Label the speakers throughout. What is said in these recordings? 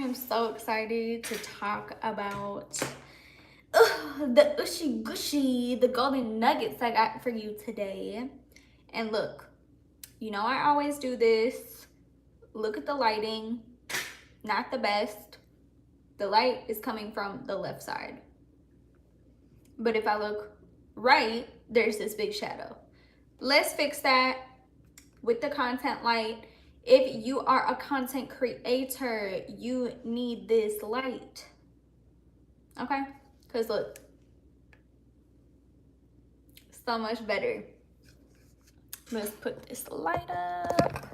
Speaker 1: am so excited to talk about the ushy gushy, the golden nuggets I got for you today. And look, you know I always do this. Look at the lighting, not the best. The light is coming from the left side. But if I look right, there's this big shadow. Let's fix that with the content light. If you are a content creator, you need this light. Okay? Because look, so much better. Let's put this light up.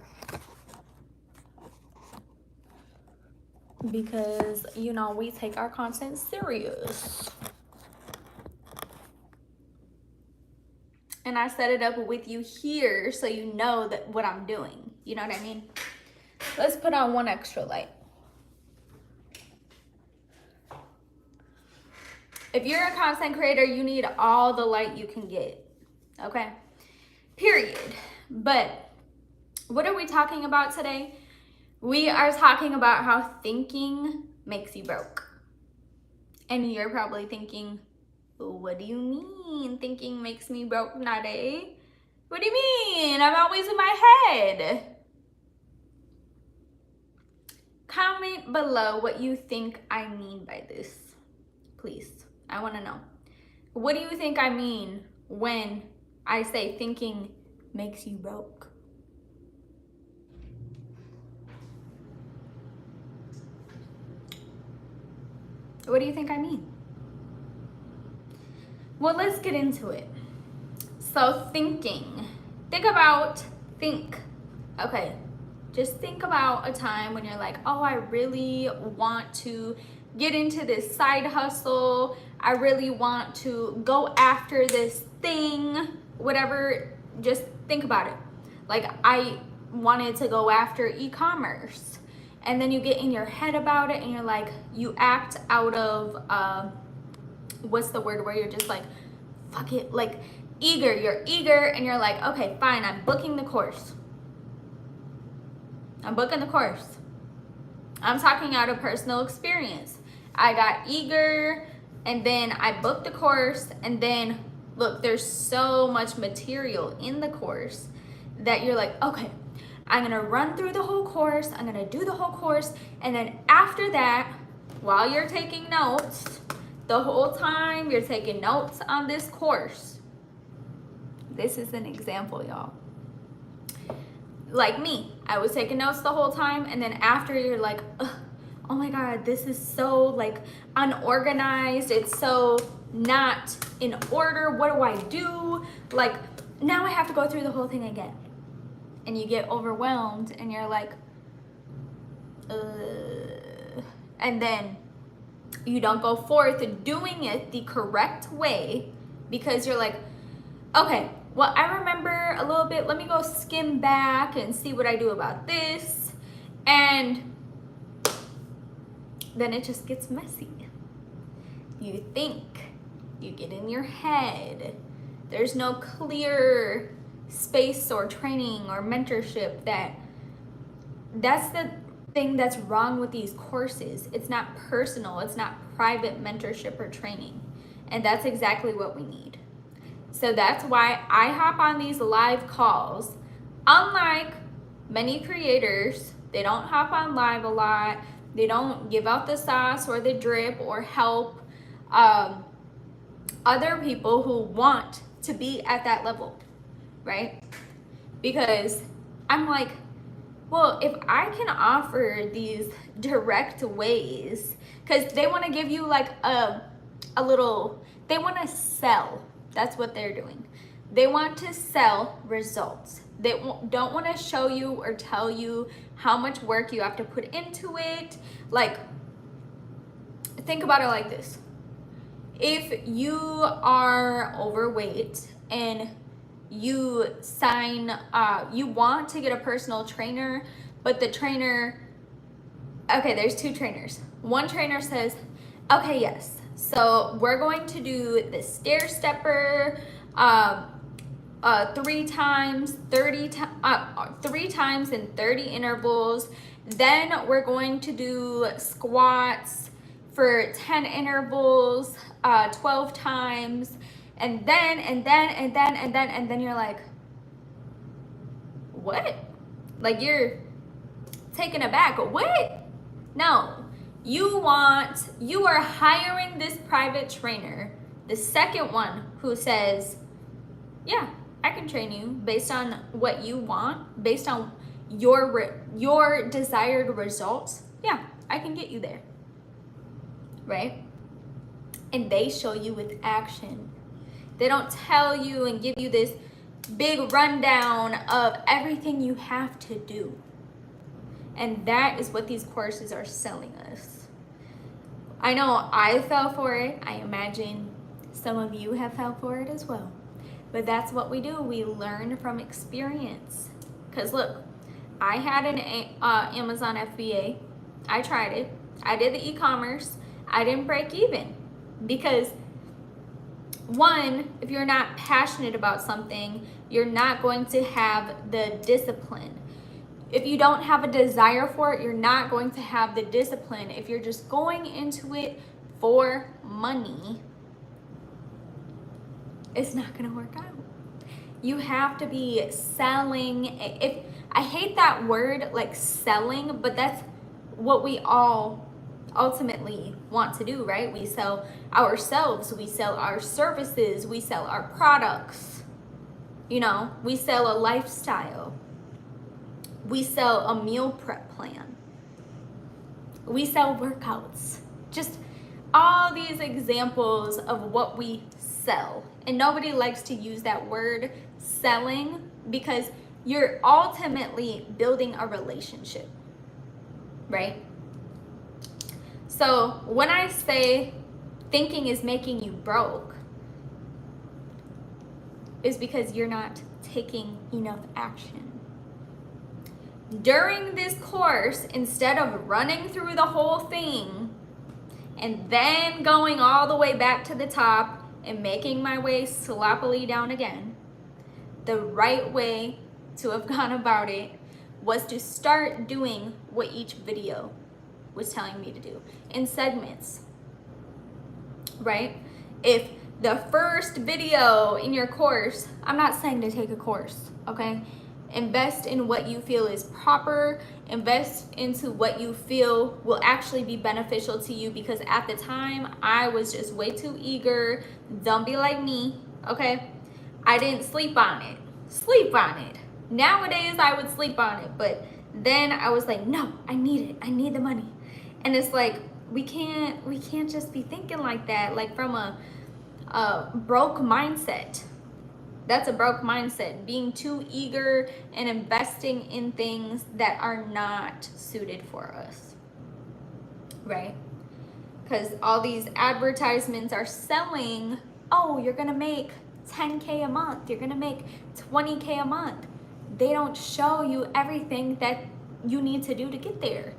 Speaker 1: Because, you know, we take our content serious. And I set it up with you here so you know that what I'm doing. You know what I mean? Let's put on one extra light. If you're a content creator, you need all the light you can get. Okay? Period. But what are we talking about today? We are talking about how thinking makes you broke. And you're probably thinking, what do you mean thinking makes me broke, Nade? What do you mean? I'm always in my head. Comment below what you think I mean by this. Please, I want to know. What do you think I mean when I say thinking makes you broke? What do you think I mean? Well, let's get into it. So thinking, okay, just think about a time when you're like, oh, I really want to get into this side hustle. I really want to go after this thing, whatever, just think about it. Like I wanted to go after e-commerce, and then you get in your head about it and you're like, you act out of, what's the word where you're just like, fuck it, like eager, you're eager and you're like, okay, fine, I'm booking the course. I'm talking out of personal experience. I got eager and then I booked the course, and then look, there's so much material in the course that you're like, okay, I'm gonna run through the whole course, I'm gonna do the whole course, and then after that, while you're taking notes, the whole time you're taking notes on this course. This is an example, y'all. Like me, I was taking notes the whole time, and then after you're like, oh my God, this is so like unorganized. It's so not in order. What do I do? Like now I have to go through the whole thing again. And you get overwhelmed and you're like, and then you don't go forth doing it the correct way because you're like, okay, well, I remember a little bit. Let me go skim back and see what I do about this. And then it just gets messy. You think, you get in your head. There's no clear space or training or mentorship. That's the thing that's wrong with these courses. It's not personal, it's not private mentorship or training, and that's exactly what we need. So that's why I hop on these live calls. Unlike many creators, they don't hop on live a lot. They don't give out the sauce or the drip or help other people who want to be at that level, right? Because I'm like, well, if I can offer these direct ways, because they want to give you like a little, they want to sell. That's what they're doing. They want to sell results. They don't want to show you or tell you how much work you have to put into it. Like, think about it like this. If you are overweight and you you want to get a personal trainer, but the trainer, okay, there's two trainers. One trainer says, okay, yes, so we're going to do the stair stepper 3 times in 30 intervals, Then we're going to do squats for 10 intervals, 12 times. And then you're like, what? Like you're taken aback. What? No. You are hiring this private trainer, the second one who says, yeah, I can train you based on what you want, based on your desired results. Yeah, I can get you there. Right? And they show you with action. They don't tell you and give you this big rundown of everything you have to do. And that is what these courses are selling us. I know I fell for it. I imagine some of you have fell for it as well. But that's what we do. We learn from experience. Because look, I had an Amazon FBA. I tried it. I did the e-commerce. I didn't break even. Because one, if you're not passionate about something, you're not going to have the discipline. If you don't have a desire for it, you're not going to have the discipline. If you're just going into it for money, it's not going to work out. You have to be selling. I hate that word, like selling, but that's what we all ultimately want to do, right? We sell ourselves, we sell our services, we sell our products, we sell a lifestyle, we sell a meal prep plan, we sell workouts, just all these examples of what we sell. And nobody likes to use that word selling because you're ultimately building a relationship, right? So when I say thinking is making you broke, is because you're not taking enough action. During this course, instead of running through the whole thing and then going all the way back to the top and making my way sloppily down again, the right way to have gone about it was to start doing what each video was telling me to do in segments, right? If the first video in your course, I'm not saying to take a course, okay? Invest in what you feel is proper, invest into what you feel will actually be beneficial to you, because at the time I was just way too eager. Don't be like me, okay? I didn't sleep on it. Nowadays I would sleep on it, but then I was like, no, I need it. I need the money. And it's like, we can't just be thinking like that, like from a broke mindset. That's a broke mindset, being too eager and investing in things that are not suited for us, right? Because all these advertisements are selling, oh, you're gonna make 10K a month, you're gonna make 20K a month. They don't show you everything that you need to do to get there.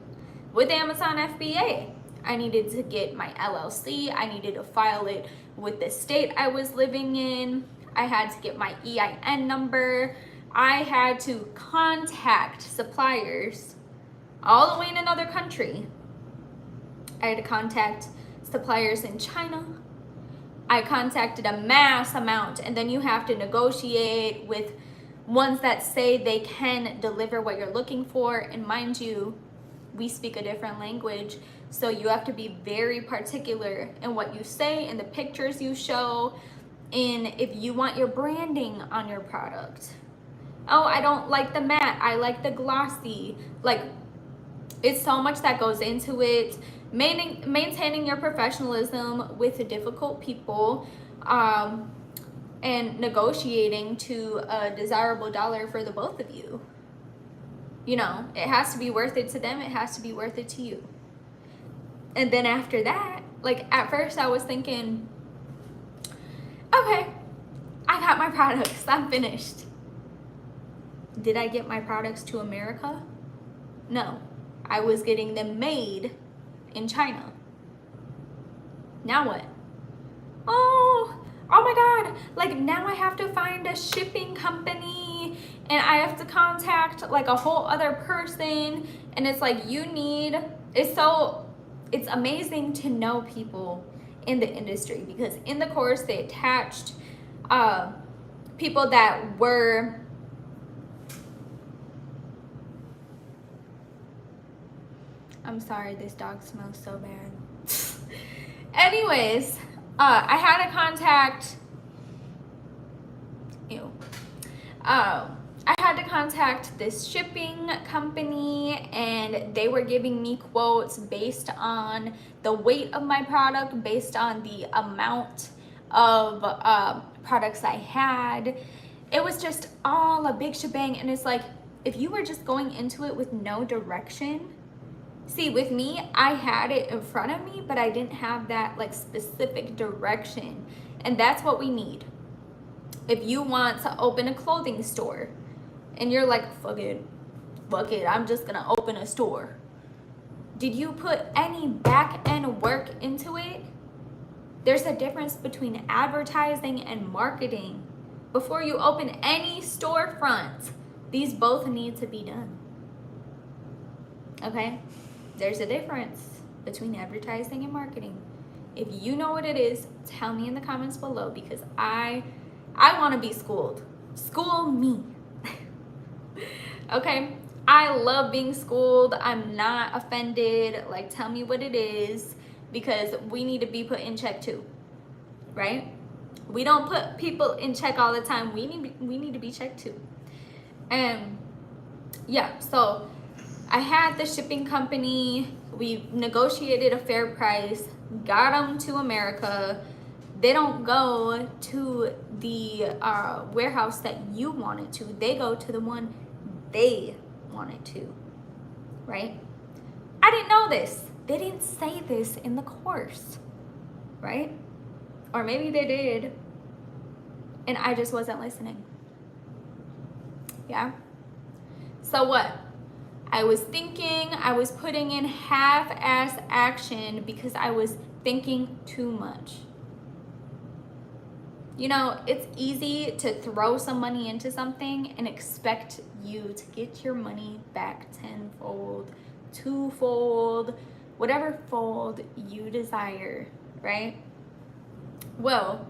Speaker 1: With Amazon FBA, I needed to get my LLC, I needed to file it with the state I was living in, I had to get my EIN number, I had to contact suppliers all the way in another country. I had to contact suppliers in China. I contacted a mass amount, and then you have to negotiate with ones that say they can deliver what you're looking for. And mind you, we speak a different language, so you have to be very particular in what you say, in the pictures you show, in if you want your branding on your product. Oh, I don't like the matte, I like the glossy. Like, it's so much that goes into it. Maintaining your professionalism with difficult people, and negotiating to a desirable dollar for the both of you. It has to be worth it to them, it has to be worth it to you. And then after that, like at first I was thinking, okay, I got my products, I'm finished. Did I get my products to America? No, I was getting them made in China. Now what? Oh my God, like now I have to find a shipping company and I have to contact like a whole other person, and it's like it's amazing to know people in the industry, because in the course they attached people that were I'm sorry, this dog smells so bad. Anyways, I had to contact I had to contact this shipping company, and they were giving me quotes based on the weight of my product, based on the amount of products I had. It was just all a big shebang, and it's like, if you were just going into it with no direction, see, with me, I had it in front of me, but I didn't have that like specific direction, and that's what we need. If you want to open a clothing store and you're like, fuck it, I'm just gonna open a store. Did you put any back end work into it? There's a difference between advertising and marketing. Before you open any storefront, these both need to be done. Okay? There's a difference between advertising and marketing. If you know what it is, tell me in the comments below, because I want to be schooled. School me. Okay? I love being schooled. I'm not offended. Like, tell me what it is, because we need to be put in check too. Right? We don't put people in check all the time. We need to be checked too. And yeah, so I had the shipping company. We negotiated a fair price, got them to America. They don't go to the warehouse that you wanted to. They go to the one they wanted to, right? I didn't know this. They didn't say this in the course, right? Or maybe they did, and I just wasn't listening. Yeah? So what? I was thinking, I was putting in half-ass action because I was thinking too much. You know, it's easy to throw some money into something and expect you to get your money back tenfold, twofold, whatever fold you desire, right? Well,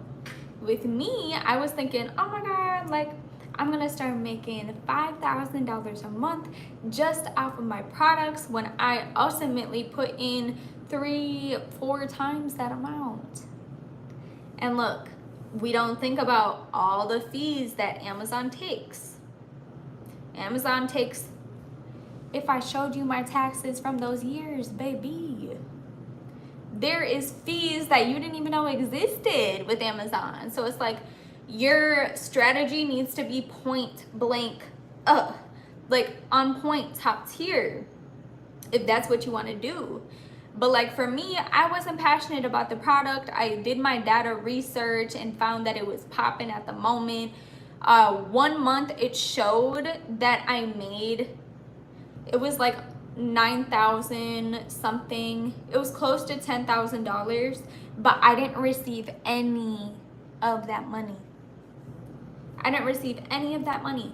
Speaker 1: with me, I was thinking, oh my God, like, I'm gonna start making $5,000 a month just off of my products, when I ultimately put in 3-4 times that amount. And look, we don't think about all the fees that Amazon takes. Amazon takes, if I showed you my taxes from those years, baby, there is fees that you didn't even know existed with Amazon. So it's like, your strategy needs to be point blank, like on point, top tier, if that's what you want to do. But like for me, I wasn't passionate about the product. I did my data research and found that it was popping at the moment. 1 month it showed that I made, it was like 9,000 something. It was close to $10,000, but I didn't receive any of that money. I didn't receive any of that money.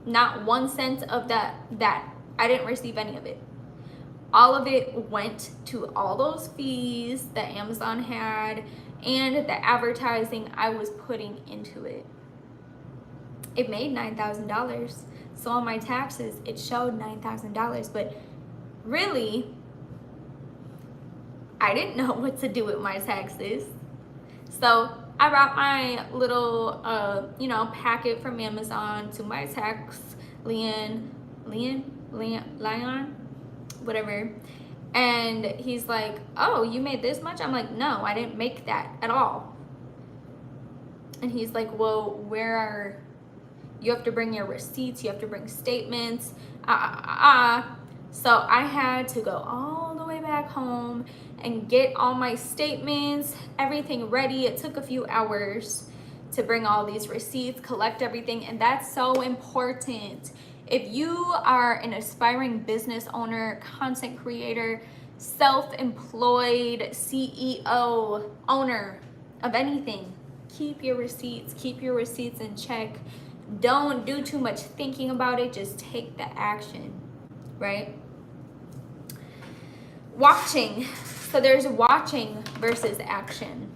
Speaker 1: Not 1 cent of that. I didn't receive any of it. All of it went to all those fees that Amazon had and the advertising I was putting into it. It made $9,000. So on my taxes, it showed $9,000, but really, I didn't know what to do with my taxes. So I brought my little, packet from Amazon to my tax Leon, whatever. And he's like, oh, you made this much? I'm like, no, I didn't make that at all. And he's like, well, you have to bring your receipts, you have to bring statements, So I had to go all the way back home and get all my statements, everything ready. It took a few hours to bring all these receipts, collect everything, and that's so important. If you are an aspiring business owner, content creator, self-employed, CEO, owner of anything, keep your receipts in check. Don't do too much thinking about it. Just take the action, right? Watching. So there's watching versus action.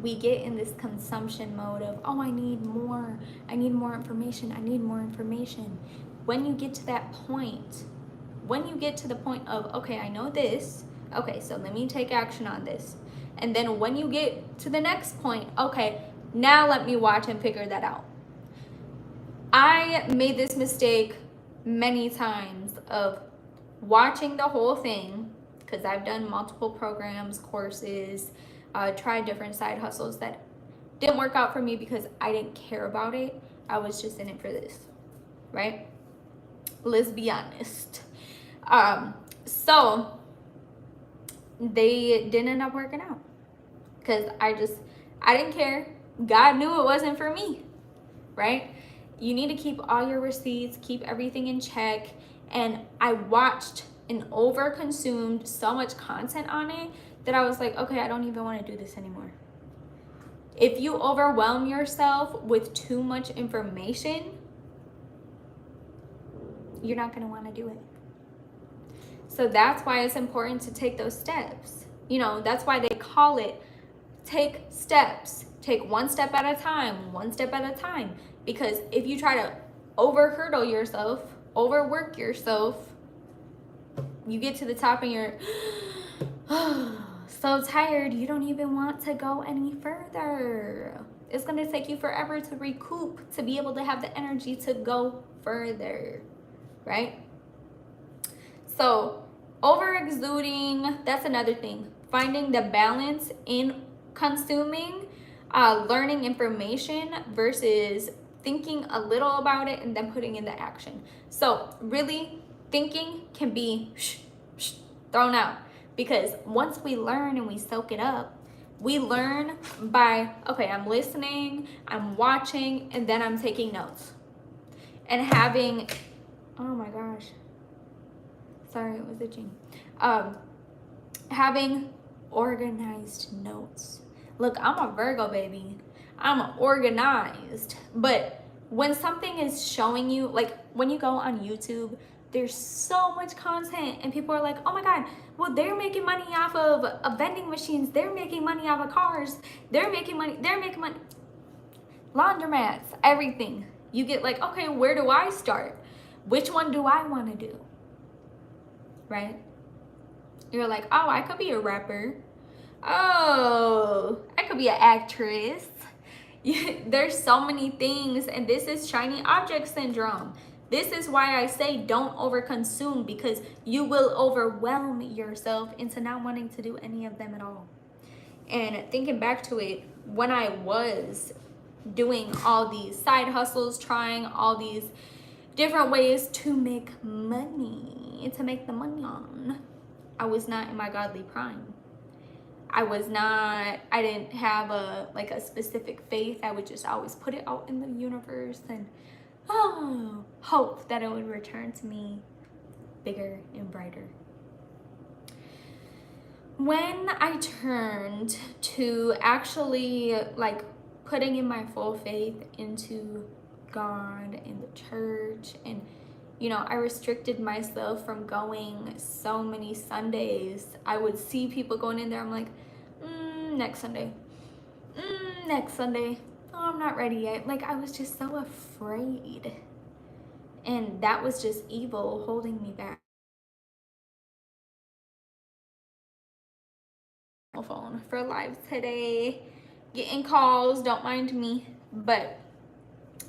Speaker 1: We get in this consumption mode of, oh, I need more information, I need more information. When you get to that point, when you get to the point of, okay, I know this, okay, so let me take action on this. And then when you get to the next point, okay, now let me watch and figure that out. I made this mistake many times of watching the whole thing, because I've done multiple programs, courses, tried different side hustles that didn't work out for me because I didn't care about it. I was just in it for this, right? Let's be honest. So they didn't end up working out because I didn't care. God knew it wasn't for me, right? You need to keep all your receipts, keep everything in check. And I watched and over consumed so much content on it that I was like, okay, I don't even want to do this anymore. If you overwhelm yourself with too much information, you're not going to want to do it. So that's why it's important to take those steps. You know, that's why they call it take steps. Take one step at a time, one step at a time. Because if you try to over-hurdle yourself, overwork yourself, you get to the top and you're so tired, you don't even want to go any further. It's going to take you forever to recoup, to be able to have the energy to go further, right? So over exuding, that's another thing. Finding the balance in consuming, learning information versus thinking a little about it and then putting in the action. So really, thinking can be thrown out, because once we learn and we soak it up, we learn by, okay, I'm listening, I'm watching, and then I'm taking notes. And having, oh my gosh, sorry, it was itching. Having organized notes. Look, I'm a Virgo, baby. I'm organized. But when something is showing you, like when you go on YouTube, there's so much content and people are like, oh my God, well, they're making money off of vending machines. They're making money off of cars. They're making money. Laundromats, everything. You get like, okay, where do I start? Which one do I want to do? Right? You're like, oh, I could be a rapper. Oh, I could be an actress. There's so many things, and this is shiny object syndrome. This is why I say don't overconsume, because you will overwhelm yourself into not wanting to do any of them at all. And thinking back to it, when I was doing all these side hustles, trying all these different ways to make money, to make the money on, I was not in my godly prime. I didn't have a specific faith. I would just always put it out in the universe and hope that it would return to me bigger and brighter. When I turned to actually putting in my full faith into God and the church, and I restricted myself from going so many Sundays. I would see people going in there. I'm like, next Sunday. Next Sunday. Oh, I'm not ready yet. I was just so afraid. And that was just evil holding me back. Phone for live today. Getting calls, don't mind me. But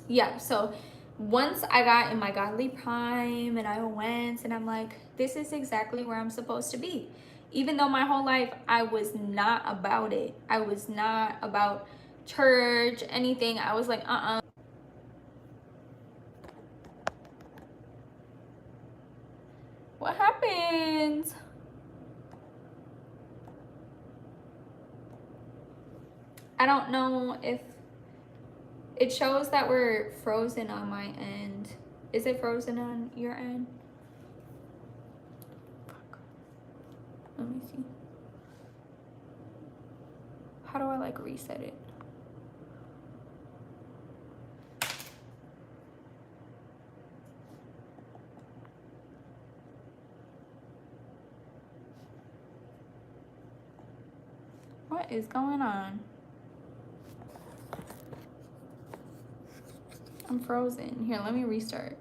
Speaker 1: yeah, so once I got in my godly prime and I went and I'm like, this is exactly where I'm supposed to be. Even though my whole life I was not about it. I was not about church, anything. I was like, What happened? I don't know if it shows that we're frozen on my end. Is it frozen on your end? Let me see. How do I reset it? What is going on? I'm frozen. Here, let me restart.